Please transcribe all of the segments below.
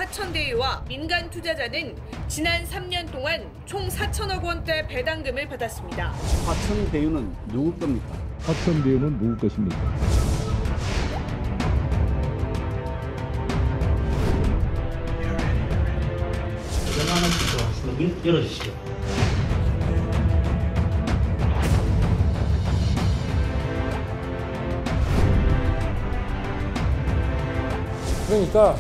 화천대유와 민간 투자자는 지난 3년 동안 총 4천억 원대 배당금을 받았습니다. 화천대유는 누구 겁니까? 화천대유는 누구 것입니까? 전화는 문 열어주시죠. 그러니까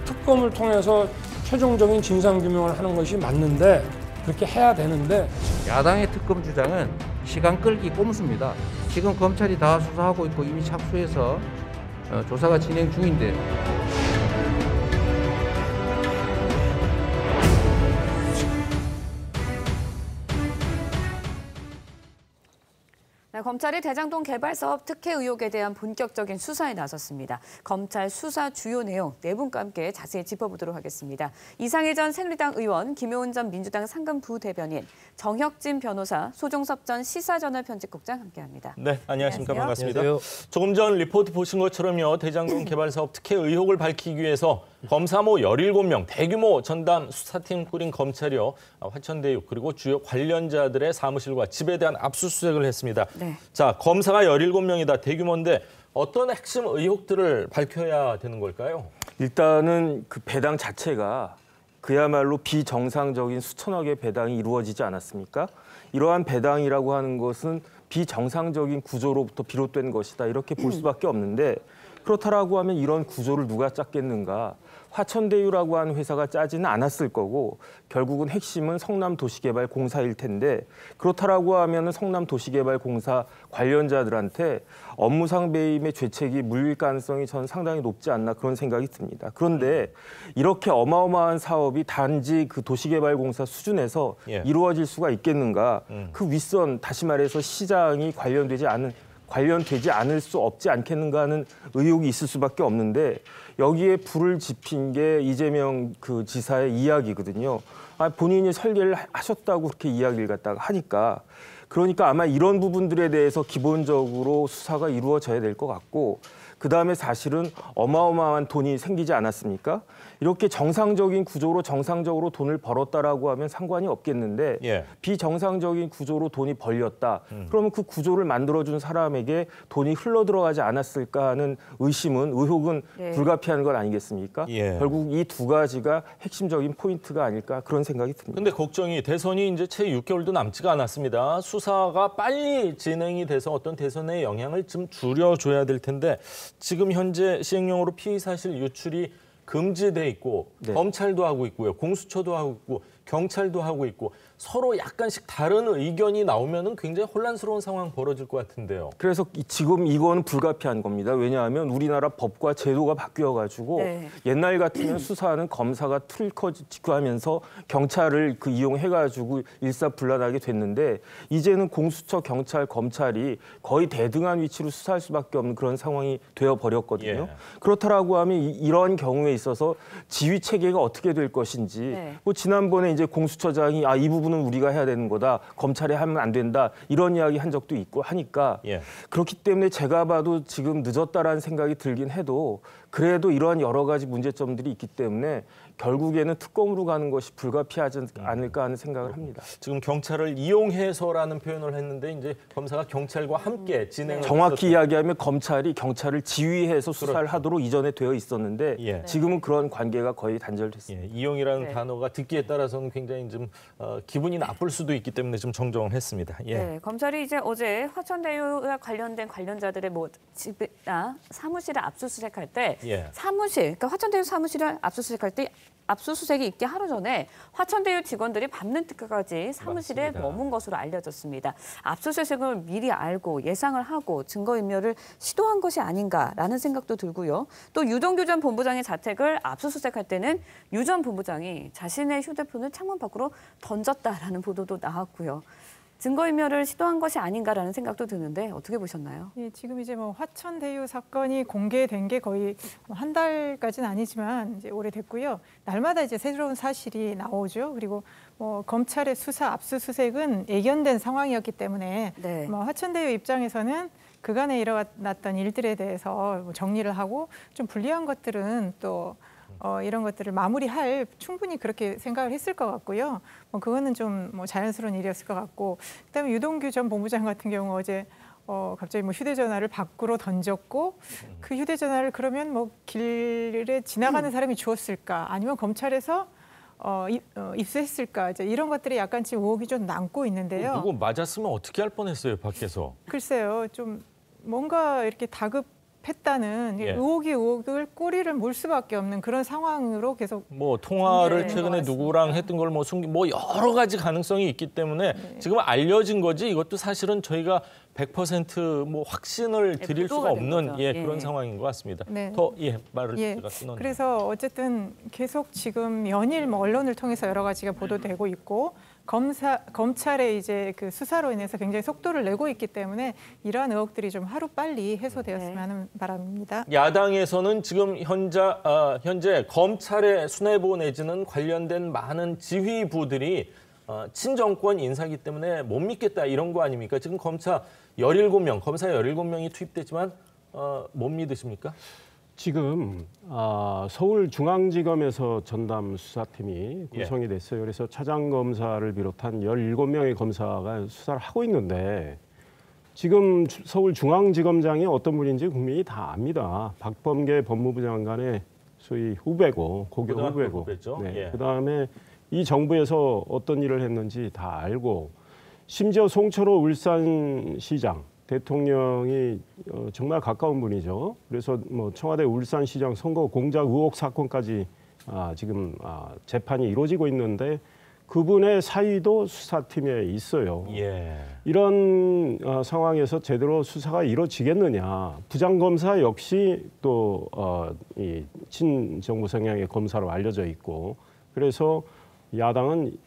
특검을 통해서 최종적인 진상규명을 하는 것이 맞는데 그렇게 해야 되는데 야당의 특검 주장은 시간 끌기 꼼수입니다. 지금 검찰이 다 수사하고 있고 이미 착수해서 조사가 진행 중인데 검찰이 대장동 개발 사업 특혜 의혹에 대한 본격적인 수사에 나섰습니다. 검찰 수사 주요 내용 네 분과 함께 자세히 짚어보도록 하겠습니다. 이상일 전 새누리당 의원, 김효은 전 민주당 상근 부대변인, 정혁진 변호사, 소종섭 전 시사저널 편집국장 함께합니다. 네, 안녕하십니까. 안녕하세요. 반갑습니다. 조금 전 리포트 보신 것처럼요. 대장동 개발 사업 특혜 의혹을 밝히기 위해서 검사모 17명 대규모 전담 수사팀 꾸린 검찰이요. 화천대유 그리고 주요 관련자들의 사무실과 집에 대한 압수수색을 했습니다. 네. 자, 검사가 17명이다. 대규모인데 어떤 핵심 의혹들을 밝혀야 되는 걸까요? 일단은 그 배당 자체가 그야말로 비정상적인 수천억의 배당이 이루어지지 않았습니까? 이러한 배당이라고 하는 것은 비정상적인 구조로부터 비롯된 것이다. 이렇게 볼 수밖에 없는데 그렇다라고 하면 이런 구조를 누가 짰겠는가? 화천대유라고 하는 회사가 짜지는 않았을 거고 결국은 핵심은 성남도시개발공사일 텐데 그렇다라고 하면 성남도시개발공사 관련자들한테 업무상 배임의 죄책이 물릴 가능성이 저는 상당히 높지 않나 그런 생각이 듭니다. 그런데 이렇게 어마어마한 사업이 단지 그 도시개발공사 수준에서 이루어질 수가 있겠는가? 그 윗선 다시 말해서 시장이 관련되지 않을 수 없지 않겠는가 하는 의혹이 있을 수밖에 없는데 여기에 불을 지핀 게 이재명 그 지사의 이야기거든요. 본인이 설계를 하셨다고 그렇게 이야기를 갖다가 하니까 그러니까 아마 이런 부분들에 대해서 기본적으로 수사가 이루어져야 될 것 같고 그다음에 사실은 어마어마한 돈이 생기지 않았습니까? 이렇게 정상적인 구조로 정상적으로 돈을 벌었다라고 하면 상관이 없겠는데 비정상적인 구조로 돈이 벌렸다. 그러면 그 구조를 만들어준 사람에게 돈이 흘러들어가지 않았을까 하는 의혹은 불가피한 건 아니겠습니까? 결국 이 두 가지가 핵심적인 포인트가 아닐까 그런 생각이 듭니다. 근데 걱정이 대선이 이제 채 6개월도 남지가 않았습니다. 수사가 빨리 진행이 돼서 어떤 대선의 영향을 좀 줄여줘야 될 텐데 지금 현재 시행령으로 피의 사실 유출이 금지돼 있고 검찰도 하고 있고요. 공수처도 하고 있고 경찰도 하고 있고 서로 약간씩 다른 의견이 나오면은 굉장히 혼란스러운 상황 벌어질 것 같은데요. 그래서 지금 이거는 불가피한 겁니다. 왜냐하면 우리나라 법과 제도가 바뀌어가지고 옛날 같으면 수사하는 검사가 틀 커지고 하면서 경찰을 이용해가지고 일사불란하게 됐는데 이제는 공수처, 경찰, 검찰이 거의 대등한 위치로 수사할 수밖에 없는 그런 상황이 되어버렸거든요. 그렇다라고 하면 이러한 경우에 있어서 지휘 체계가 어떻게 될 것인지 뭐 지난번에 이제 공수처장이 이 부분은 우리가 해야 되는 거다. 검찰이 하면 안 된다. 이런 이야기 한 적도 있고 하니까 그렇기 때문에 제가 봐도 지금 늦었다라는 생각이 들긴 해도 그래도 이러한 여러 가지 문제점들이 있기 때문에 결국에는 특검으로 가는 것이 불가피하지 않을까 하는 생각을 합니다. 지금 경찰을 이용해서라는 표현을 했는데 이제 검사가 경찰과 함께 진행을 정확히 이야기하면 검찰이 경찰을 지휘해서 수사를 하도록 이전에 되어 있었는데 지금은 그런 관계가 거의 단절됐습니다. 이용이라는 단어가 듣기에 따라서는 굉장히 좀 기분이 나쁠 수도 있기 때문에 좀 정정을 했습니다. 검찰이 이제 어제 화천대유와 관련된 관련자들의 집이나 사무실을 압수수색할 때 그러니까 화천대유 사무실을 압수수색할 때 압수수색이 있기 하루 전에 화천대유 직원들이 밤늦 때까지 사무실에 머문 것으로 알려졌습니다. 압수수색을 미리 알고 예상을 하고 증거인멸을 시도한 것이 아닌가라는 생각도 들고요. 또 유동규 전 본부장의 자택을 압수수색할 때는 유 전 본부장이 자신의 휴대폰을 창문 밖으로 던졌다라는 보도도 나왔고요. 증거인멸을 시도한 것이 아닌가라는 생각도 드는데 어떻게 보셨나요? 지금 이제 화천대유 사건이 공개된 게 거의 한 달까지는 아니지만 이제 오래됐고요. 날마다 이제 새로운 사실이 나오죠. 그리고 검찰의 수사 압수수색은 예견된 상황이었기 때문에 화천대유 입장에서는 그간에 일어났던 일들에 대해서 정리를 하고 좀 불리한 것들은 또 이런 것들을 마무리할 충분히 그렇게 생각을 했을 것 같고요. 뭐 그거는 좀 뭐 자연스러운 일이었을 것 같고, 그다음에 유동규 전 본부장 같은 경우 어제 갑자기 뭐 휴대전화를 밖으로 던졌고 그 휴대전화를 그러면 뭐 길에 지나가는 사람이 주었을까 아니면 검찰에서 입수했을까 이제 이런 것들이 약간 지금 의혹이 좀 남고 있는데요. 누구 맞았으면 어떻게 할 뻔했어요, 밖에서. 글쎄요, 좀 뭔가 이렇게 다급했다는 의혹이 의혹을 꼬리를 물 수밖에 없는 그런 상황으로 계속 뭐 통화를 최근에 누구랑 했던 걸 뭐 숨기 뭐 여러 가지 가능성이 있기 때문에 지금 알려진 거지 이것도 사실은 저희가 100% 확신을 드릴 수가 없는 그런 상황인 것 같습니다. 더 말을 제가 끊었네요. 그래서 어쨌든 계속 지금 연일 뭐 언론을 통해서 여러 가지가 보도되고 있고 검찰의 이제 그 수사로 인해서 굉장히 속도를 내고 있기 때문에 이러한 의혹들이 좀 하루 빨리 해소되었으면 하는 바람입니다. 야당에서는 지금 현재 검찰의 수뇌부 내지는 관련된 많은 지휘부들이 친정권 인사기 때문에 못 믿겠다 이런 거 아닙니까? 지금 검사 17명, 검사 17명이 투입됐지만 못 믿으십니까? 지금 서울중앙지검에서 전담 수사팀이 구성이 됐어요. 그래서 차장검사를 비롯한 17명의 검사가 수사를 하고 있는데 지금 서울중앙지검장이 어떤 분인지 국민이 다 압니다. 박범계 법무부 장관의 소위 후배고, 고교 후배고. 그다음에 이 정부에서 어떤 일을 했는지 다 알고 심지어 송철호 울산시장 대통령이 정말 가까운 분이죠. 그래서 뭐 청와대 울산시장 선거 공작 의혹 사건까지 지금 재판이 이루어지고 있는데 그분의 사위도 수사팀에 있어요. 이런 상황에서 제대로 수사가 이루어지겠느냐. 부장검사 역시 또 이 친정부 성향의 검사로 알려져 있고 그래서 야당은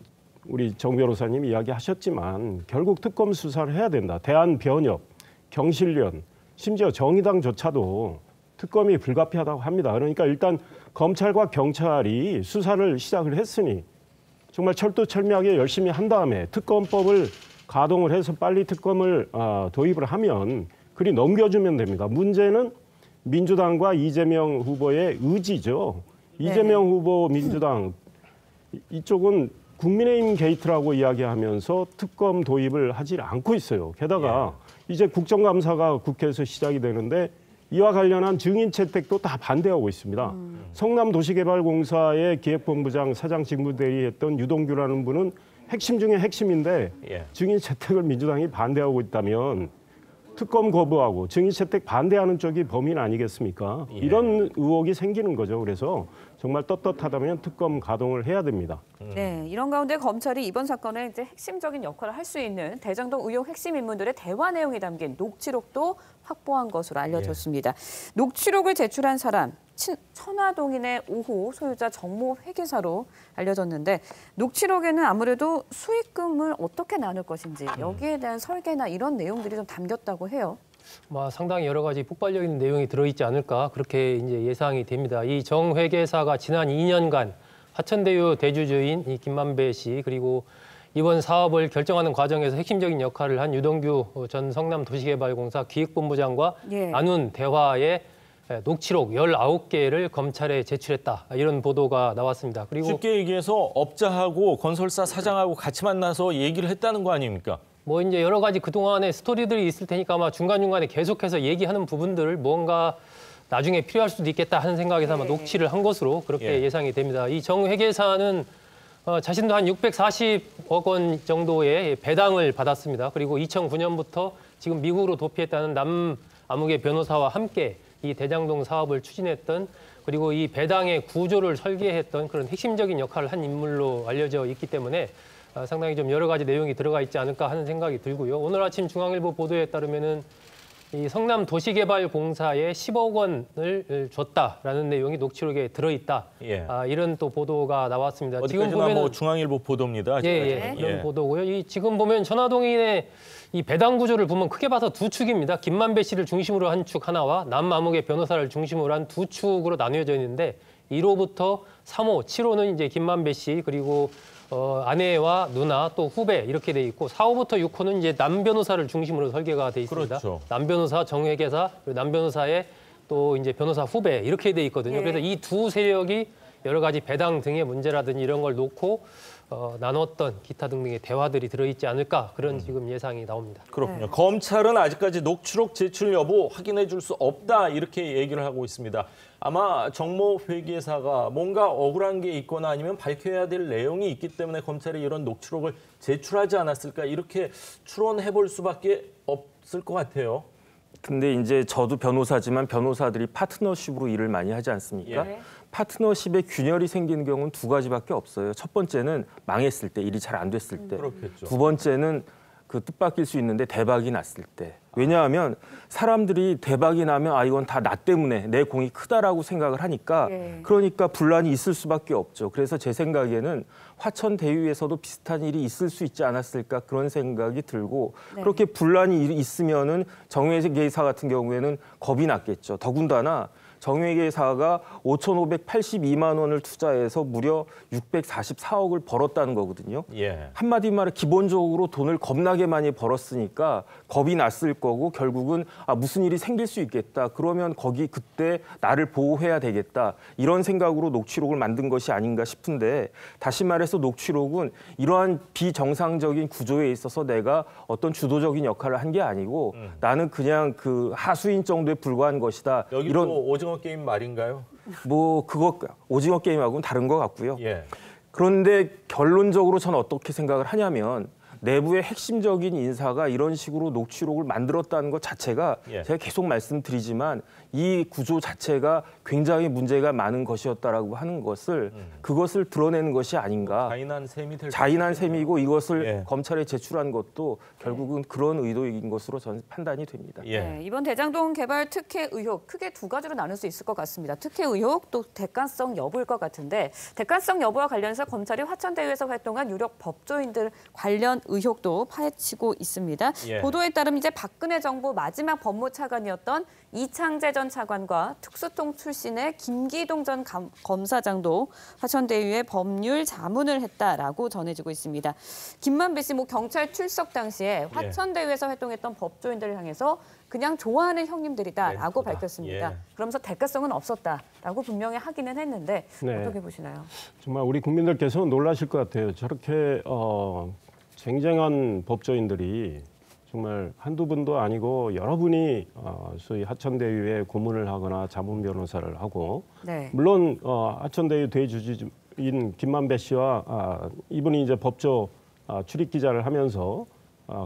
우리 정 변호사님 이야기하셨지만 결국 특검 수사를 해야 된다. 대한변협, 경실련, 심지어 정의당조차도 특검이 불가피하다고 합니다. 그러니까 일단 검찰과 경찰이 수사를 시작을 했으니 정말 철두철미하게 열심히 한 다음에 특검법을 가동을 해서 빨리 특검을 도입을 하면 그리 넘겨주면 됩니다. 문제는 민주당과 이재명 후보의 의지죠. 이재명 후보 민주당 이쪽은 국민의힘 게이트라고 이야기하면서 특검 도입을 하지 않고 있어요. 게다가 이제 국정감사가 국회에서 시작이 되는데 이와 관련한 증인 채택도 다 반대하고 있습니다. 성남도시개발공사의 기획본부장 사장 직무대리했던 유동규라는 분은 핵심 중에 핵심인데 증인 채택을 민주당이 반대하고 있다면 특검 거부하고 증인 채택 반대하는 쪽이 범인 아니겠습니까? 이런 의혹이 생기는 거죠. 그래서 정말 떳떳하다면 특검 가동을 해야 됩니다. 네, 이런 가운데 검찰이 이번 사건에 이제 핵심적인 역할을 할 수 있는 대장동 의혹 핵심 인물들의 대화 내용이 담긴 녹취록도 확보한 것으로 알려졌습니다. 녹취록을 제출한 사람, 천화동인의 5호 소유자 정모 회계사로 알려졌는데 녹취록에는 아무래도 수익금을 어떻게 나눌 것인지 여기에 대한 설계나 이런 내용들이 좀 담겼다고 해요. 상당히 여러 가지 폭발력 있는 내용이 들어있지 않을까 그렇게 이제 예상이 됩니다. 이 정 회계사가 지난 2년간 화천대유 대주주인 이 김만배 씨 그리고 이번 사업을 결정하는 과정에서 핵심적인 역할을 한 유동규 전 성남도시개발공사 기획본부장과 나눈 대화의 녹취록 19개를 검찰에 제출했다. 이런 보도가 나왔습니다. 그리고 쉽게 얘기해서 업자하고 건설사 사장하고 같이 만나서 얘기를 했다는 거 아닙니까? 이제 여러 가지 그동안의 스토리들이 있을 테니까 아마 중간중간에 계속해서 얘기하는 부분들을 뭔가 나중에 필요할 수도 있겠다 하는 생각에서 아마 녹취를 한 것으로 그렇게 예상이 됩니다. 이 정 회계사는 자신도 한 640억 원 정도의 배당을 받았습니다. 그리고 2009년부터 지금 미국으로 도피했다는 남아무개 변호사와 함께 이 대장동 사업을 추진했던 그리고 이 배당의 구조를 설계했던 그런 핵심적인 역할을 한 인물로 알려져 있기 때문에 상당히 좀 여러 가지 내용이 들어가 있지 않을까 하는 생각이 들고요. 오늘 아침 중앙일보 보도에 따르면은 이 성남도시개발공사에 10억 원을 줬다라는 내용이 녹취록에 들어있다. 이런 또 보도가 나왔습니다. 지금 보면 뭐 중앙일보 보도입니다. 이런 보도고요. 지금 보면 천화동인의 이 배당 구조를 보면 크게 봐서 두 축입니다. 김만배 씨를 중심으로 한 축 하나와 남아무개 변호사를 중심으로 한 두 축으로 나뉘어져 있는데 1호부터 3호, 7호는 이제 김만배 씨 그리고 아내와 누나 또 후배 이렇게 돼 있고 4호부터 6호는 이제 남 변호사를 중심으로 설계가 돼 있습니다. 그렇죠. 남 변호사, 정회계사, 그리고 남 변호사의 또 이제 변호사 후배 이렇게 돼 있거든요. 그래서 이 두 세력이 여러 가지 배당 등의 문제라든지 이런 걸 놓고 나눴던 기타 등등의 대화들이 들어있지 않을까 그런 지금 예상이 나옵니다. 그렇군요. 검찰은 아직까지 녹취록 제출 여부 확인해 줄 수 없다 이렇게 얘기를 하고 있습니다. 아마 정모 회계사가 뭔가 억울한 게 있거나 아니면 밝혀야 될 내용이 있기 때문에 검찰이 이런 녹취록을 제출하지 않았을까 이렇게 추론해 볼 수밖에 없을 것 같아요. 근데 이제 저도 변호사지만 변호사들이 파트너십으로 일을 많이 하지 않습니까? 예. 파트너십에 균열이 생기는 경우는 두 가지밖에 없어요. 첫 번째는 망했을 때, 일이 잘 안 됐을 때. 그렇겠죠. 두 번째는 그 뜻밖일 수 있는데 대박이 났을 때. 왜냐하면 사람들이 대박이 나면 이건 다 나 때문에 내 공이 크다라고 생각을 하니까 그러니까 분란이 있을 수밖에 없죠. 그래서 제 생각에는 화천대유에서도 비슷한 일이 있을 수 있지 않았을까 그런 생각이 들고 그렇게 분란이 있으면은 정회계사 같은 경우에는 겁이 났겠죠. 더군다나 정회계사가 5,582만 원을 투자해서 무려 644억을 벌었다는 거거든요. 예. 한마디 말해 기본적으로 돈을 겁나게 많이 벌었으니까 겁이 났을 거고 결국은 무슨 일이 생길 수 있겠다. 그러면 그때 나를 보호해야 되겠다. 이런 생각으로 녹취록을 만든 것이 아닌가 싶은데 다시 말해서 녹취록은 이러한 비정상적인 구조에 있어서 내가 어떤 주도적인 역할을 한 게 아니고 나는 그냥 그 하수인 정도에 불과한 것이다. 여기 이런 또 오징어 게임 말인가요? 그거 오징어 게임하고는 다른 것 같고요. 예. 그런데 결론적으로 저는 어떻게 생각을 하냐면 내부의 핵심적인 인사가 이런 식으로 녹취록을 만들었다는 것 자체가 제가 계속 말씀드리지만 이 구조 자체가 굉장히 문제가 많은 것이었다라고 하는 것을 그것을 드러내는 것이 아닌가. 자인한 셈이고 이것을 검찰에 제출한 것도 결국은 그런 의도인 것으로 저는 판단이 됩니다. 네, 이번 대장동 개발 특혜 의혹 크게 두 가지로 나눌 수 있을 것 같습니다. 특혜 의혹 또 대가성 여부일 것 같은데 대가성 여부와 관련해서 검찰이 화천대유에서 활동한 유력 법조인들 관련 의혹도 파헤치고 있습니다. 보도에 따르면 이제 박근혜 정부 마지막 법무차관이었던 이창재 전 차관과 특수통 출신의 김기동 전 검사장도 화천대유에 법률 자문을 했다라고 전해지고 있습니다. 김만배 씨 경찰 출석 당시에 화천대유에서 활동했던 법조인들을 향해서 그냥 좋아하는 형님들이다라고 밝혔습니다. 그러면서 대가성은 없었다라고 분명히 하기는 했는데 어떻게 보시나요? 정말 우리 국민들께서 놀라실 것 같아요. 저렇게 쟁쟁한 법조인들이 정말 한두 분도 아니고 여러 분이 소위 화천대유에 고문을 하거나 자문 변호사를 하고 물론 화천대유 대주주인 김만배 씨와 이분이 이제 법조 출입 기자를 하면서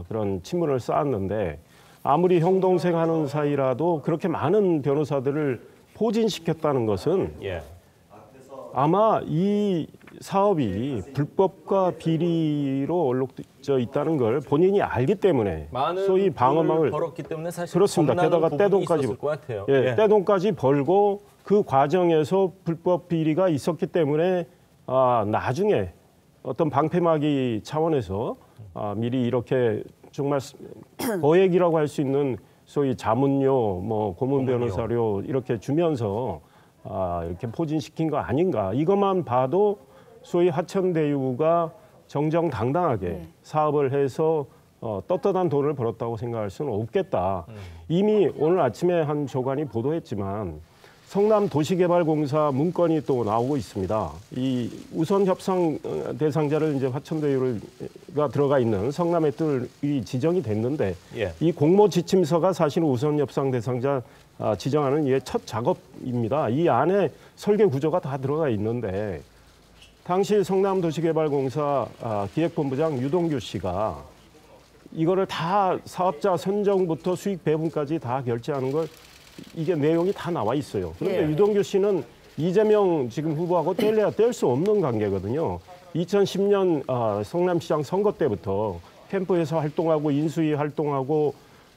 그런 친분을 쌓았는데 아무리 형 동생 하는 사이라도 그렇게 많은 변호사들을 포진시켰다는 것은 아마 이 사업이 불법과 비리로 얼룩져 있다는 걸 본인이 알기 때문에 소위 방어망을 벌었기 때문에 사실 그렇습니다. 게다가 떼돈까지 떼돈까지 벌고 그 과정에서 불법 비리가 있었기 때문에 나중에 어떤 방패막이 차원에서 미리 이렇게 정말 거액이라고 할 수 있는 소위 자문료, 고문 변호사료 이렇게 주면서 이렇게 포진시킨 거 아닌가. 이것만 봐도 소위 화천대유가 정정당당하게 사업을 해서 떳떳한 돈을 벌었다고 생각할 수는 없겠다. 이미 오늘 아침에 한 조간이 보도했지만 성남도시개발공사 문건이 또 나오고 있습니다. 이 우선 협상 대상자를 이제 화천대유가 들어가 있는 성남의 뜰이 지정이 됐는데 이 공모 지침서가 사실은 우선 협상 대상자 지정하는 이게 첫 작업입니다. 이 안에 설계 구조가 다 들어가 있는데 당시 성남도시개발공사 기획본부장 유동규 씨가 이거를 다 사업자 선정부터 수익 배분까지 다 결제하는 걸 이게 내용이 다 나와 있어요. 그런데 유동규 씨는 이재명 지금 후보하고 뗄래야 뗄 수 없는 관계거든요. 2010년 성남시장 선거 때부터 캠프에서 활동하고 인수위 활동하고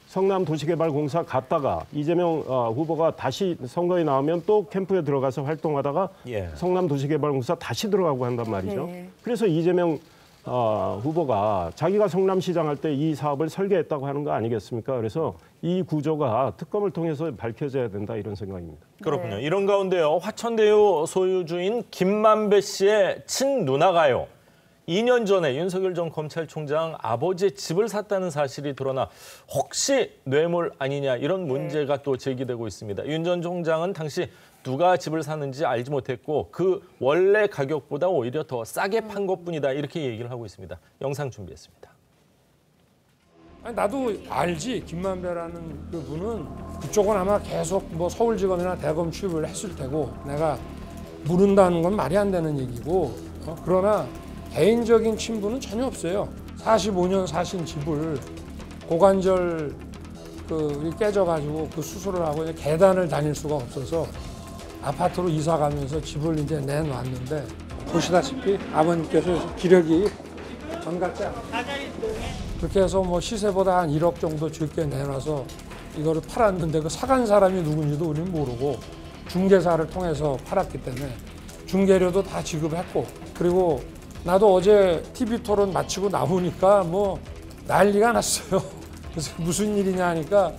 성남도시개발공사 갔다가 이재명 후보가 다시 선거에 나오면 또 캠프에 들어가서 활동하다가 성남도시개발공사 다시 들어가고 한단 말이죠. 그래서 이재명 후보가 자기가 성남시장 할 때 이 사업을 설계했다고 하는 거 아니겠습니까? 그래서 이 구조가 특검을 통해서 밝혀져야 된다 이런 생각입니다. 그렇군요. 이런 가운데요. 화천대유 소유주인 김만배 씨의 친누나가요. 2년 전에 윤석열 전 검찰총장 아버지의 집을 샀다는 사실이 드러나 혹시 뇌물 아니냐 이런 문제가 또 제기되고 있습니다. 윤 전 총장은 당시 누가 집을 샀는지 알지 못했고 그 원래 가격보다 오히려 더 싸게 판 것뿐이다 이렇게 얘기를 하고 있습니다. 영상 준비했습니다. 아니, 나도 알지. 김만배라는 그 분은 그쪽은 아마 계속 뭐 서울지검이나 대검 출입을 했을 테고 내가 모른다는 건 말이 안 되는 얘기고 그러나 개인적인 친분은 전혀 없어요. 45년 사신 집을 고관절 깨져가지고 그 수술을 하고 이제 계단을 다닐 수가 없어서 아파트로 이사 가면서 집을 이제 내놨는데 보시다시피 아버님께서 기력이 전 같지 않아요. 그렇게 해서 뭐 시세보다 한 1억 정도 적게 내놔서 이거를 팔았는데 그 사간 사람이 누군지도 우리는 모르고 중개사를 통해서 팔았기 때문에 중개료도 다 지급했고 그리고 나도 어제 TV 토론 마치고 나오니까 뭐 난리가 났어요. 그래서 무슨 일이냐 하니까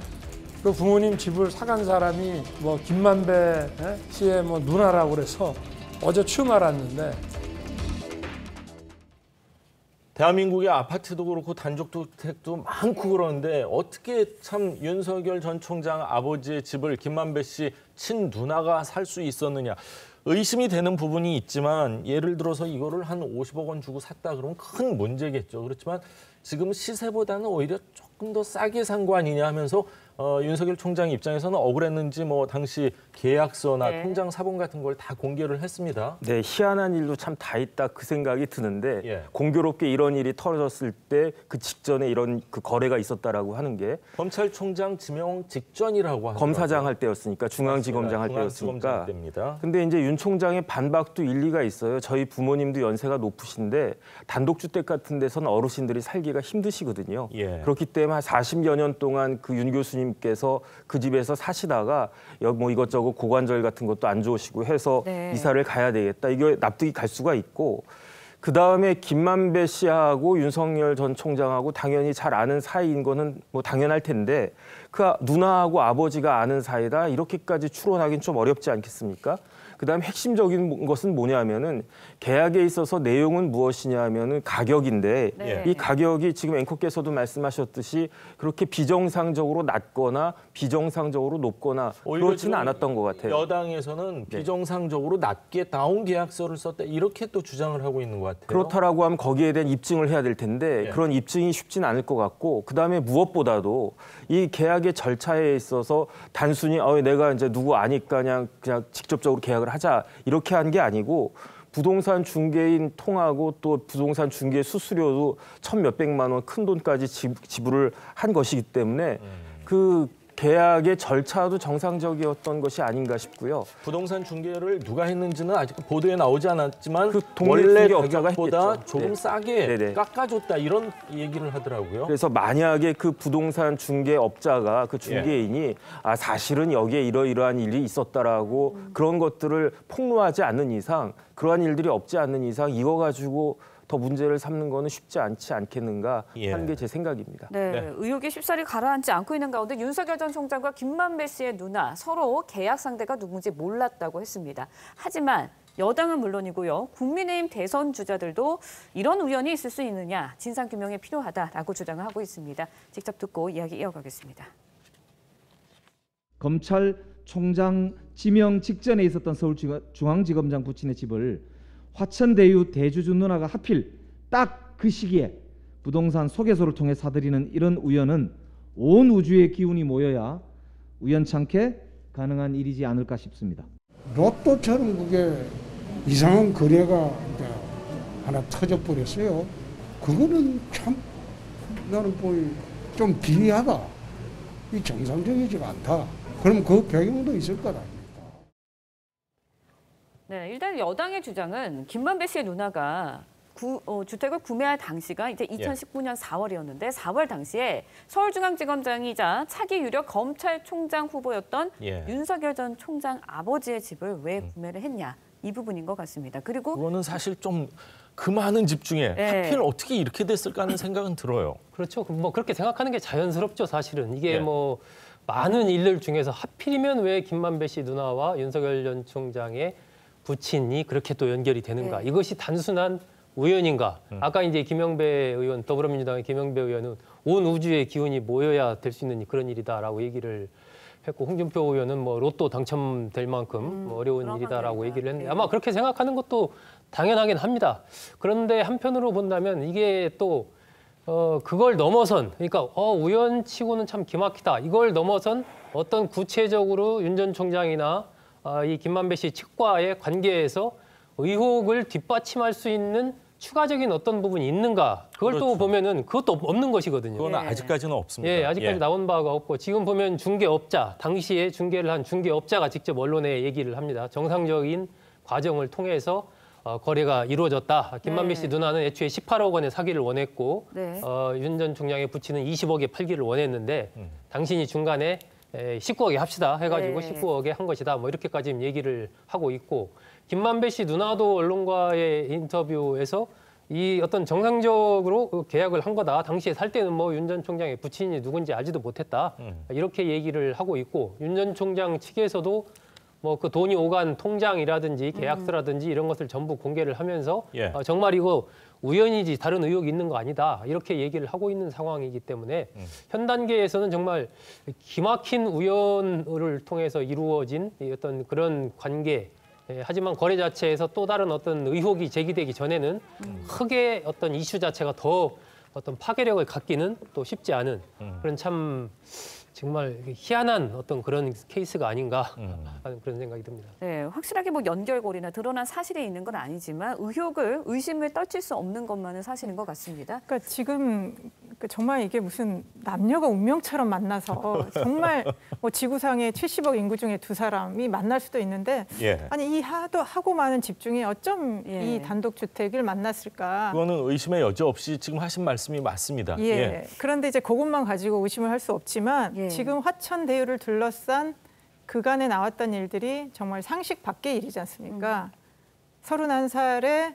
그 부모님 집을 사간 사람이 뭐 김만배 씨의 뭐 누나라고 그래서 어제 처음 알았는데 대한민국의 아파트도 그렇고 단독주택도 많고 그러는데 어떻게 참 윤석열 전 총장 아버지의 집을 김만배 씨 친누나가 살 수 있었느냐. 의심이 되는 부분이 있지만 예를 들어서 이거를 한 50억 원 주고 샀다 그러면 큰 문제겠죠. 그렇지만 지금 시세보다는 오히려 조금 더 싸게 산 거 아니냐 하면서 윤석열 총장 입장에서는 억울했는지 뭐 당시 계약서나 통장 사본 같은 걸 다 공개를 했습니다. 네, 희한한 일도 참 다 있다 그 생각이 드는데 공교롭게 이런 일이 터졌을 때 그 직전에 이런 그 거래가 있었다라고 하는 게 검찰총장 지명 직전이라고 하더라고요. 검사장 할 때였으니까 중앙지검장 할 때였으니까. 때입니다. 근데 이제 윤 총장의 반박도 일리가 있어요. 저희 부모님도 연세가 높으신데 단독주택 같은 데서는 어르신들이 살기가 힘드시거든요. 그렇기 때문에 한 40여 년 동안 그 윤 교수님께서 그 집에서 사시다가 뭐 이것저것 고관절 같은 것도 안 좋으시고 해서 이사를 가야 되겠다. 이게 납득이 갈 수가 있고 그다음에 김만배 씨하고 윤석열 전 총장하고 당연히 잘 아는 사이인 거는 뭐 당연할 텐데 그 누나하고 아버지가 아는 사이다 이렇게까지 추론하기는 좀 어렵지 않겠습니까? 그다음 핵심적인 것은 뭐냐면은 계약에 있어서 내용은 무엇이냐면은 가격인데 이 가격이 지금 앵커께서도 말씀하셨듯이 그렇게 비정상적으로 낮거나 비정상적으로 높거나 그렇지는 않았던 것 같아요. 여당에서는 비정상적으로 낮게 나온 계약서를 썼다 이렇게 또 주장을 하고 있는 것 같아요. 그렇다라고 하면 거기에 대한 입증을 해야 될 텐데 그런 입증이 쉽지는 않을 것 같고 그다음에 무엇보다도 이 계약의 절차에 있어서 단순히 내가 이제 누구 아니까 그냥 직접적으로 계약을 하자 이렇게 한 게 아니고 부동산 중개인 통하고 또 부동산 중개 수수료도 천몇백만 원 큰 돈까지 지불을 한 것이기 때문에 그 계약의 절차도 정상적이었던 것이 아닌가 싶고요. 부동산 중개를 누가 했는지는 아직 보도에 나오지 않았지만 그 원래 중개업자가 가격보다 했겠죠. 조금 싸게 깎아줬다 이런 얘기를 하더라고요. 그래서 만약에 그 부동산 중개업자가 그 중개인이 사실은 여기에 이러이러한 일이 있었다라고 그런 것들을 폭로하지 않는 이상 그러한 일들이 없지 않는 이상 이거 가지고 더 문제를 삼는 거는 쉽지 않지 않겠는가 하는 게 제 생각입니다. 의혹이 쉽사리 가라앉지 않고 있는 가운데 윤석열 전 총장과 김만배 씨의 누나 서로 계약 상대가 누군지 몰랐다고 했습니다. 하지만 여당은 물론이고요. 국민의힘 대선 주자들도 이런 우연이 있을 수 있느냐 진상규명이 필요하다라고 주장을 하고 있습니다. 직접 듣고 이야기 이어가겠습니다. 검찰총장 지명 직전에 있었던 서울중앙지검장 부친의 집을 화천대유 대주주 누나가 하필 딱 그 시기에 부동산 소개소를 통해 사들이는 이런 우연은 온 우주의 기운이 모여야 우연찮게 가능한 일이지 않을까 싶습니다. 로또처럼 그게 이상한 거래가 하나 터져버렸어요. 그거는 참 나는 좀 기이하다. 이 정상적이지가 않다. 그럼 그 배경도 있을 거다. 일단 여당의 주장은 김만배 씨의 누나가 주택을 구매할 당시가 이제 2019년 4월이었는데 4월 당시에 서울중앙지검장이자 차기 유력 검찰총장 후보였던 윤석열 전 총장 아버지의 집을 왜 구매를 했냐 이 부분인 것 같습니다. 그리고 그거는 사실 좀 그 많은 집 중에 하필 어떻게 이렇게 됐을까 하는 생각은 들어요. 그렇죠. 뭐 그렇게 생각하는 게 자연스럽죠. 사실은 이게 뭐 많은 일들 중에서 하필이면 왜 김만배 씨 누나와 윤석열 전 총장의 부친이 그렇게 또 연결이 되는가? 이것이 단순한 우연인가? 아까 이제 김영배 의원, 더불어민주당의 김영배 의원은 온 우주의 기운이 모여야 될 수 있는 그런 일이다라고 얘기를 했고 홍준표 의원은 뭐 로또 당첨될 만큼 뭐 어려운 일이다라고 얘기를 했는데 아마 그렇게 생각하는 것도 당연하긴 합니다. 그런데 한편으로 본다면 이게 또 그걸 넘어선 그러니까 우연치고는 참 기막히다. 이걸 넘어선 어떤 구체적으로 윤 전 총장이나 이 김만배 씨 측과의 관계에서 의혹을 뒷받침할 수 있는 추가적인 어떤 부분이 있는가? 그걸 또 보면은 그것도 없는 것이거든요. 그건 아직까지는 없습니다. 예, 아직까지 나온 바가 없고 지금 보면 중개업자, 당시에 중개를 한 중개업자가 직접 언론에 얘기를 합니다. 정상적인 과정을 통해서 거래가 이루어졌다. 김만배 씨 누나는 애초에 18억 원의 사기를 원했고 윤 전 총장의 부친은 20억에 팔기를 원했는데 당신이 중간에 19억에 합시다 해가지고 19억에 한 것이다. 뭐 이렇게까지 얘기를 하고 있고 김만배 씨 누나도 언론과의 인터뷰에서 이 어떤 정상적으로 계약을 한 거다. 당시에 살 때는 뭐 윤 전 총장의 부친이 누군지 알지도 못했다. 이렇게 얘기를 하고 있고 윤 전 총장 측에서도 뭐 그 돈이 오간 통장이라든지 계약서라든지 이런 것을 전부 공개를 하면서 정말 이거 우연이지 다른 의혹이 있는 거 아니다. 이렇게 얘기를 하고 있는 상황이기 때문에 현 단계에서는 정말 기막힌 우연을 통해서 이루어진 어떤 그런 관계 하지만 거래 자체에서 또 다른 어떤 의혹이 제기되기 전에는 크게 어떤 이슈 자체가 더 어떤 파괴력을 갖기는 또 쉽지 않은 그런 참 정말 희한한 어떤 그런 케이스가 아닌가 하는 그런 생각이 듭니다. 네, 확실하게 뭐 연결고리나 드러난 사실이 있는 건 아니지만 의심을 떨칠 수 없는 것만은 사실인 것 같습니다. 그러니까 지금 정말 이게 무슨 남녀가 운명처럼 만나서 정말 뭐 지구상의 70억 인구 중에 두 사람이 만날 수도 있는데 아니 이 하고 많은 집중이 어쩜 이 단독주택을 만났을까? 그거는 의심의 여지 없이 지금 하신 말씀이 맞습니다. 그런데 이제 그것만 가지고 의심을 할 수 없지만 지금 화천대유를 둘러싼 그간에 나왔던 일들이 정말 상식 밖의 일이지 않습니까? 31살에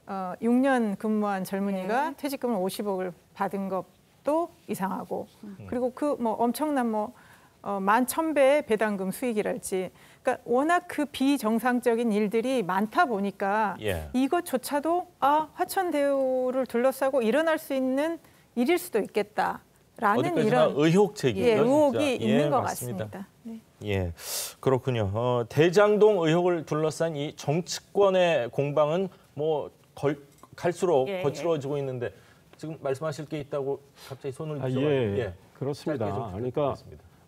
6년 근무한 젊은이가 퇴직금을 50억을 받은 것도 이상하고 그리고 그 뭐 엄청난 뭐 11,000배의 배당금 수익이랄지 그러니까 워낙 그 비정상적인 일들이 많다 보니까 이것조차도 화천대유를 둘러싸고 일어날 수 있는 일일 수도 있겠다라는 이런 의혹 제기 의혹이 있는 것 같습니다. 그렇군요. 대장동 의혹을 둘러싼 이 정치권의 공방은 뭐 갈수록 거칠어지고 있는데 지금 말씀하실 게 있다고 갑자기 손을 드셔가지고 그렇습니다. 그러니까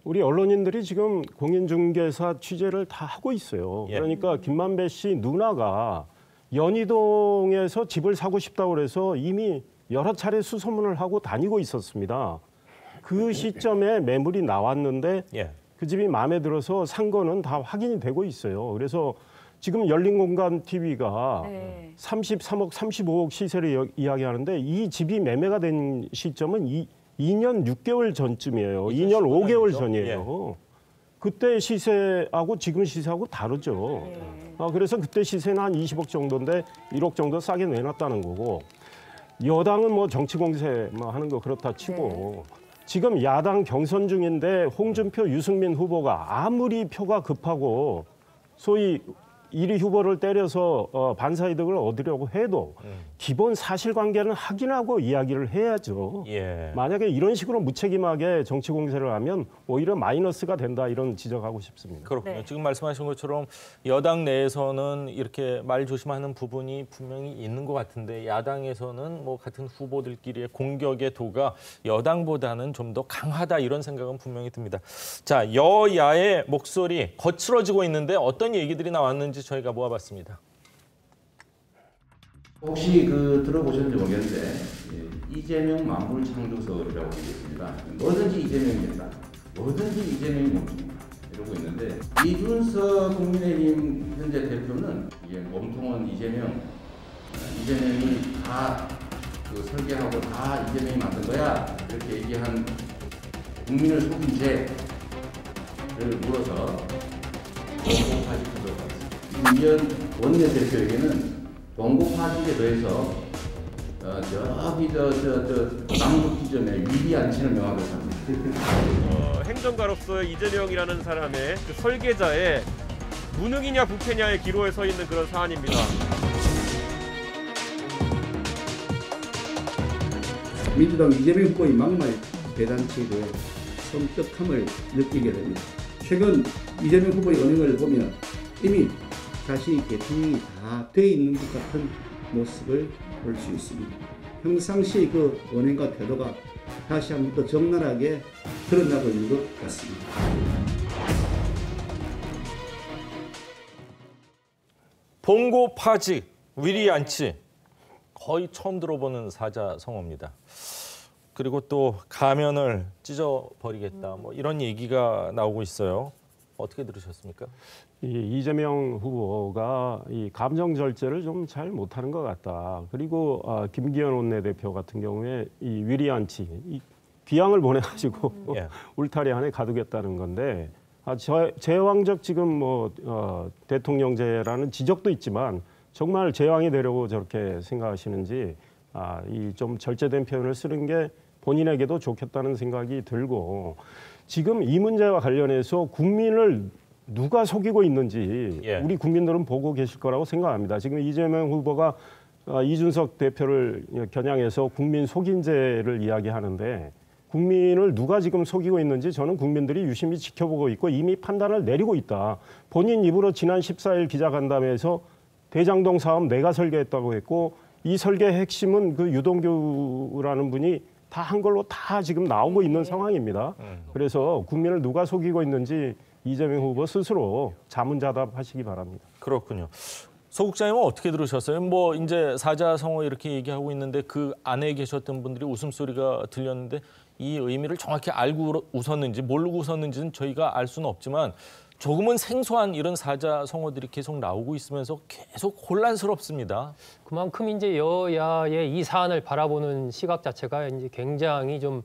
우리 언론인들이 지금 공인중개사 취재를 다 하고 있어요. 그러니까 김만배 씨 누나가 연희동에서 집을 사고 싶다고 그래서 이미 여러 차례 수소문을 하고 다니고 있었습니다. 그 시점에 매물이 나왔는데 그 집이 마음에 들어서 산 거는 다 확인이 되고 있어요. 그래서 지금 열린공간 TV가 33억, 35억 시세를 이야기하는데 이 집이 매매가 된 시점은 2년 6개월 전쯤이에요. 2년 5개월 전이에요. 그때 시세하고 지금 시세하고 다르죠. 그래서 그때 시세는 한 20억 정도인데 1억 정도 싸게 내놨다는 거고 여당은 뭐 정치 공세 뭐 하는 거 그렇다 치고 지금 야당 경선 중인데 홍준표, 유승민 후보가 아무리 표가 급하고 소위 1위 후보를 때려서 반사이득을 얻으려고 해도 기본 사실관계는 확인하고 이야기를 해야죠. 만약에 이런 식으로 무책임하게 정치 공세를 하면 오히려 마이너스가 된다 이런 지적하고 싶습니다. 그렇군요. 지금 말씀하신 것처럼 여당 내에서는 이렇게 말 조심하는 부분이 분명히 있는 것 같은데 야당에서는 뭐 같은 후보들끼리의 공격의 도가 여당보다는 좀 더 강하다 이런 생각은 분명히 듭니다. 자, 여야의 목소리 거칠어지고 있는데 어떤 얘기들이 나왔는지 저희가 모아봤습니다. 혹시 들어보셨는지 모르겠는데 이재명 만물창조설이라고 되어 있습니다. 뭐든지 이재명이 된다. 뭐든지 이재명이 멈춥니다. 이러고 있는데 이준석 국민의힘 현재 대표는 몸통은 이재명이 다 설계하고 다 이재명이 만든 거야. 이렇게 얘기한 국민을 속인 죄를 물어서 동고파직하도록 하겠습니다. 김기현 원내대표에게는 동고파직에 더해서 남북 기전에 위리한 친을 명하고 있습니다. 행정가로서의 이재명이라는 사람의 그 설계자의 무능이냐 부패냐의 기로에 서 있는 그런 사안입니다. 민주당 이재명 후보의 막말 대단치고 섬뜩함을 느끼게 됩니다. 최근 이재명 후보의 언행을 보면 이미 자신이 대통령이 다 돼 있는 것 같은 모습을 볼 수 있습니다. 평상시 그 언행과 태도가 다시 한 번 더 적나라하게 드러나고 있는 것 같습니다. 봉고 파직, 위리안치 거의 처음 들어보는 사자성어입니다. 그리고 또 가면을 찢어버리겠다 뭐 이런 얘기가 나오고 있어요. 어떻게 들으셨습니까? 이재명 후보가 이 감정 절제를 좀 잘 못하는 것 같다. 그리고 김기현 원내대표 같은 경우에 이 위리안치, 이 귀향을 보내가지고 울타리 안에 가두겠다는 건데 제왕적 지금 뭐 대통령제라는 지적도 있지만 정말 제왕이 되려고 저렇게 생각하시는지 이 좀 절제된 표현을 쓰는 게 본인에게도 좋겠다는 생각이 들고 지금 이 문제와 관련해서 국민을 누가 속이고 있는지 우리 국민들은 보고 계실 거라고 생각합니다. 지금 이재명 후보가 이준석 대표를 겨냥해서 국민 속인죄를 이야기하는데 국민을 누가 지금 속이고 있는지 저는 국민들이 유심히 지켜보고 있고 이미 판단을 내리고 있다. 본인 입으로 지난 14일 기자간담회에서 대장동 사업 내가 설계했다고 했고 이 설계의 핵심은 그 유동규라는 분이 다 한 걸로 다 지금 나오고 있는 상황입니다. 그래서 국민을 누가 속이고 있는지 이재명 후보 스스로 자문자답하시기 바랍니다. 그렇군요. 소 국장님은 어떻게 들으셨어요? 뭐 이제 사자성어 이렇게 얘기하고 있는데 그 안에 계셨던 분들이 웃음소리가 들렸는데 이 의미를 정확히 알고 웃었는지 모르고 웃었는지는 저희가 알 수는 없지만 조금은 생소한 이런 사자성어들이 계속 나오고 있으면서 계속 혼란스럽습니다. 그만큼 이제 여야의 이 사안을 바라보는 시각 자체가 이제 굉장히 좀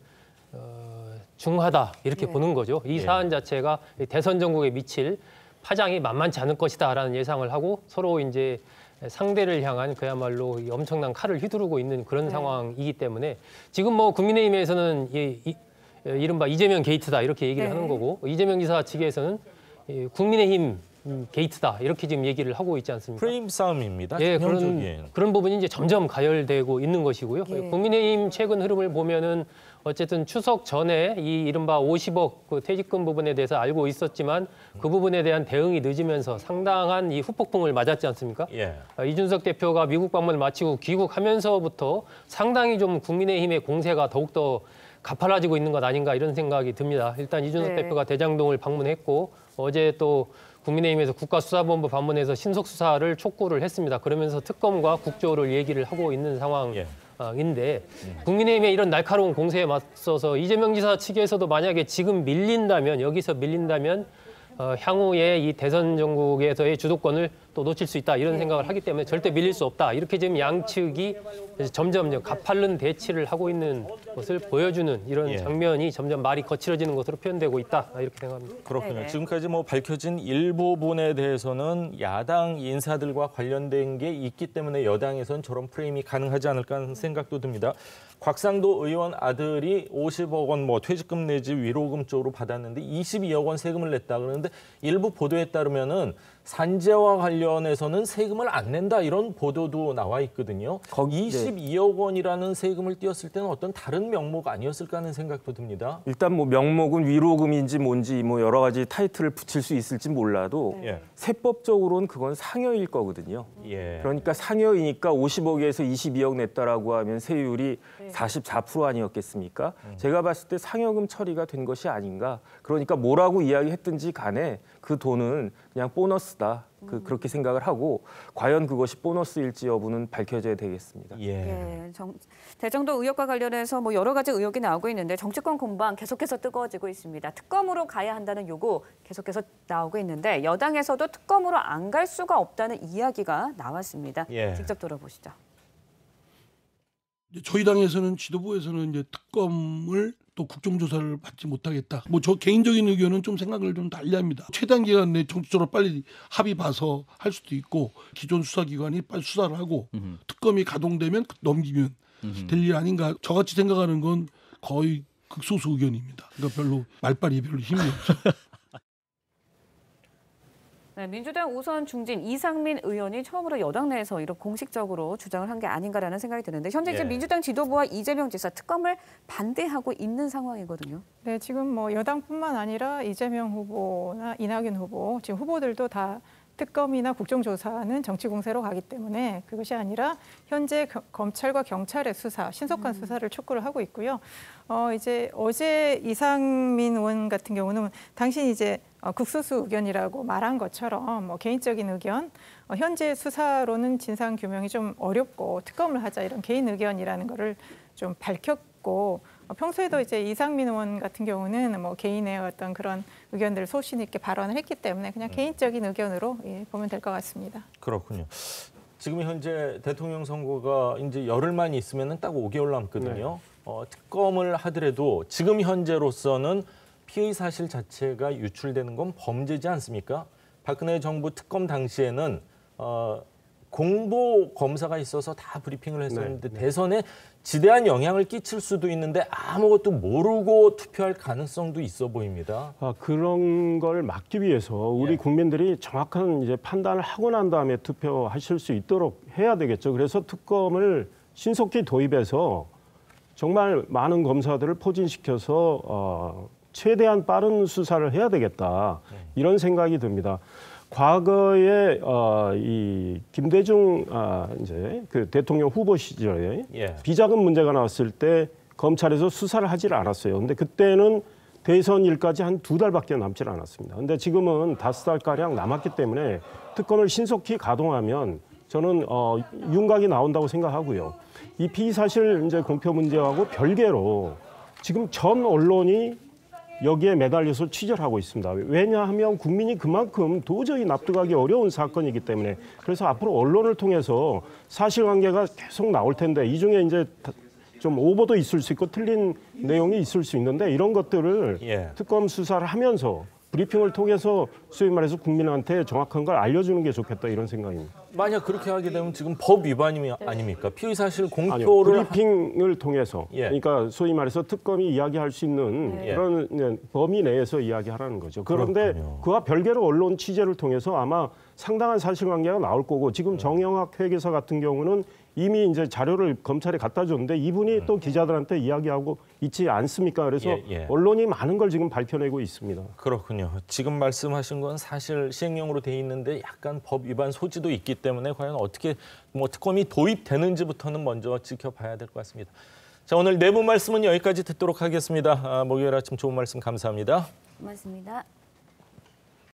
중하다 이렇게 보는 거죠. 이 사안 자체가 대선 전국에 미칠 파장이 만만치 않을 것이다라는 예상을 하고 서로 이제 상대를 향한 그야말로 엄청난 칼을 휘두르고 있는 그런 상황이기 때문에 지금 뭐 국민의힘에서는 이른바 이재명 게이트다 이렇게 얘기를 하는 거고 이재명 지사 측에서는 국민의힘 게이트다 이렇게 지금 얘기를 하고 있지 않습니까? 프레임 싸움입니다. 예, 그런 부분이 이제 점점 가열되고 있는 것이고요. 국민의힘 최근 흐름을 보면은 어쨌든 추석 전에 이 이른바 50억 그 퇴직금 부분에 대해서 알고 있었지만 그 부분에 대한 대응이 늦으면서 상당한 이 후폭풍을 맞았지 않습니까? 이준석 대표가 미국 방문을 마치고 귀국하면서부터 상당히 좀 국민의힘의 공세가 더욱더 가팔라지고 있는 것 아닌가 이런 생각이 듭니다. 일단 이준석 대표가 대장동을 방문했고 어제 또 국민의힘에서 국가수사본부 방문해서 신속 수사를 촉구를 했습니다. 그러면서 특검과 국조를 얘기를 하고 있는 상황인데 국민의힘의 이런 날카로운 공세에 맞서서 이재명 지사 측에서도 만약에 지금 여기서 밀린다면 향후에 이 대선 전국에서의 주도권을 또 놓칠 수 있다 이런 생각을 하기 때문에 절대 밀릴 수 없다. 이렇게 지금 양측이 점점 가파른 대치를 하고 있는 것을 보여주는 이런 장면이 점점 말이 거칠어지는 것으로 표현되고 있다. 이렇게 생각합니다. 그렇군요. 지금까지 뭐 밝혀진 일부분에 대해서는 야당 인사들과 관련된 게 있기 때문에 여당에서는 저런 프레임이 가능하지 않을까 하는 생각도 듭니다. 곽상도 의원 아들이 50억 원 뭐 퇴직금 내지 위로금 쪽으로 받았는데 22억 원 세금을 냈다 그러는데 일부 보도에 따르면은 산재와 관련해서는 세금을 안 낸다 이런 보도도 나와 있거든요. 22억 원이라는 세금을 띄었을 때는 어떤 다른 명목 아니었을까 하는 생각도 듭니다. 일단 뭐 명목은 위로금인지 뭔지 뭐 여러 가지 타이틀을 붙일 수 있을지 몰라도 세법적으로는 그건 상여일 거거든요. 그러니까 상여이니까 50억에서 22억 냈다라고 하면 세율이 44% 아니었겠습니까? 제가 봤을 때 상여금 처리가 된 것이 아닌가. 그러니까 뭐라고 이야기했든지 간에 그 돈은 그냥 보너스다. 그렇게 생각을 하고 과연 그것이 보너스일지 여부는 밝혀져야 되겠습니다. 대장동 의혹과 관련해서 뭐 여러 가지 의혹이 나오고 있는데 정치권 공방 계속해서 뜨거워지고 있습니다. 특검으로 가야 한다는 요구 계속해서 나오고 있는데 여당에서도 특검으로 안 갈 수가 없다는 이야기가 나왔습니다. 직접 들어보시죠. 저희 당에서는 지도부에서는 이제 특검을 또 국정조사를 받지 못하겠다. 뭐 저 개인적인 의견은 좀 생각을 좀 달리합니다. 최단 기간 내 정치적으로 빨리 합의 봐서 할 수도 있고 기존 수사기관이 빨리 수사를 하고 특검이 가동되면 넘기면 될 일 아닌가. 저같이 생각하는 건 거의 극소수 의견입니다. 그러니까 별로 말빨이 별로 힘이 없죠. 네, 민주당 우선 중진 이상민 의원이 처음으로 여당 내에서 이렇게 공식적으로 주장을 한 게 아닌가라는 생각이 드는데 현재 이제 민주당 지도부와 이재명 지사 특검을 반대하고 있는 상황이거든요. 네, 지금 뭐 여당뿐만 아니라 이재명 후보나 이낙연 후보 지금 후보들도 다 특검이나 국정조사는 정치 공세로 가기 때문에 그것이 아니라 현재 검찰과 경찰의 수사, 신속한 수사를 촉구를 하고 있고요. 이제 어제 이상민 의원 같은 경우는 당신이 이제 극소수 의견이라고 말한 것처럼 뭐 개인적인 의견, 현재 수사로는 진상 규명이 좀 어렵고 특검을 하자 이런 개인 의견이라는 거를 좀 밝혔고 평소에도 이제 이상민 의원 같은 경우는 뭐 개인의 어떤 그런 의견들을 소신 있게 발언을 했기 때문에 그냥 개인적인 의견으로 보면 될 것 같습니다. 그렇군요. 지금 현재 대통령 선거가 이제 열흘만 있으면 딱 5개월 남거든요. 특검을 하더라도 지금 현재로서는 피의 사실 자체가 유출되는 건 범죄지 않습니까? 박근혜 정부 특검 당시에는 공보 검사가 있어서 다 브리핑을 했었는데 대선에 지대한 영향을 끼칠 수도 있는데 아무것도 모르고 투표할 가능성도 있어 보입니다. 그런 걸 막기 위해서 우리 국민들이 정확한 이제 판단을 하고 난 다음에 투표하실 수 있도록 해야 되겠죠. 그래서 특검을 신속히 도입해서 정말 많은 검사들을 포진시켜서 최대한 빠른 수사를 해야 되겠다. 이런 생각이 듭니다. 과거에 이 김대중 이제 그 대통령 후보 시절에 비자금 문제가 나왔을 때 검찰에서 수사를 하질 않았어요. 근데 그때는 대선일까지 한 2달밖에 남질 않았습니다. 근데 지금은 5달가량 남았기 때문에 특검을 신속히 가동하면 저는 윤곽이 나온다고 생각하고요. 이 피의사실 이제 공표 문제하고 별개로 지금 전 언론이 여기에 매달려서 취재를 하고 있습니다. 왜냐하면 국민이 그만큼 도저히 납득하기 어려운 사건이기 때문에 그래서 앞으로 언론을 통해서 사실관계가 계속 나올 텐데 이 중에 이제 좀 오보도 있을 수 있고 틀린 내용이 있을 수 있는데 이런 것들을 특검 수사를 하면서 브리핑을 통해서 소위 말해서 국민한테 정확한 걸 알려주는 게 좋겠다 이런 생각입니다. 만약 그렇게 하게 되면 지금 법 위반이 아닙니까? 피의사실 공표를 아니요, 브리핑을 통해서 그러니까 소위 말해서 특검이 이야기할 수 있는 그런 범위 내에서 이야기하라는 거죠. 그런데 그렇군요. 그와 별개로 언론 취재를 통해서 아마 상당한 사실관계가 나올 거고 지금 정영학 회계사 같은 경우는 이미 이제 자료를 검찰에 갖다 줬는데 이분이 또 기자들한테 이야기하고 있지 않습니까? 그래서 언론이 많은 걸 지금 밝혀내고 있습니다. 그렇군요. 지금 말씀하신 건 사실 시행령으로 돼 있는데 약간 법 위반 소지도 있기 때문에 과연 어떻게 뭐 특검이 도입되는지부터는 먼저 지켜봐야 될 것 같습니다. 자, 오늘 네 분 말씀은 여기까지 듣도록 하겠습니다. 목요일 아침 좋은 말씀 감사합니다. 고맙습니다.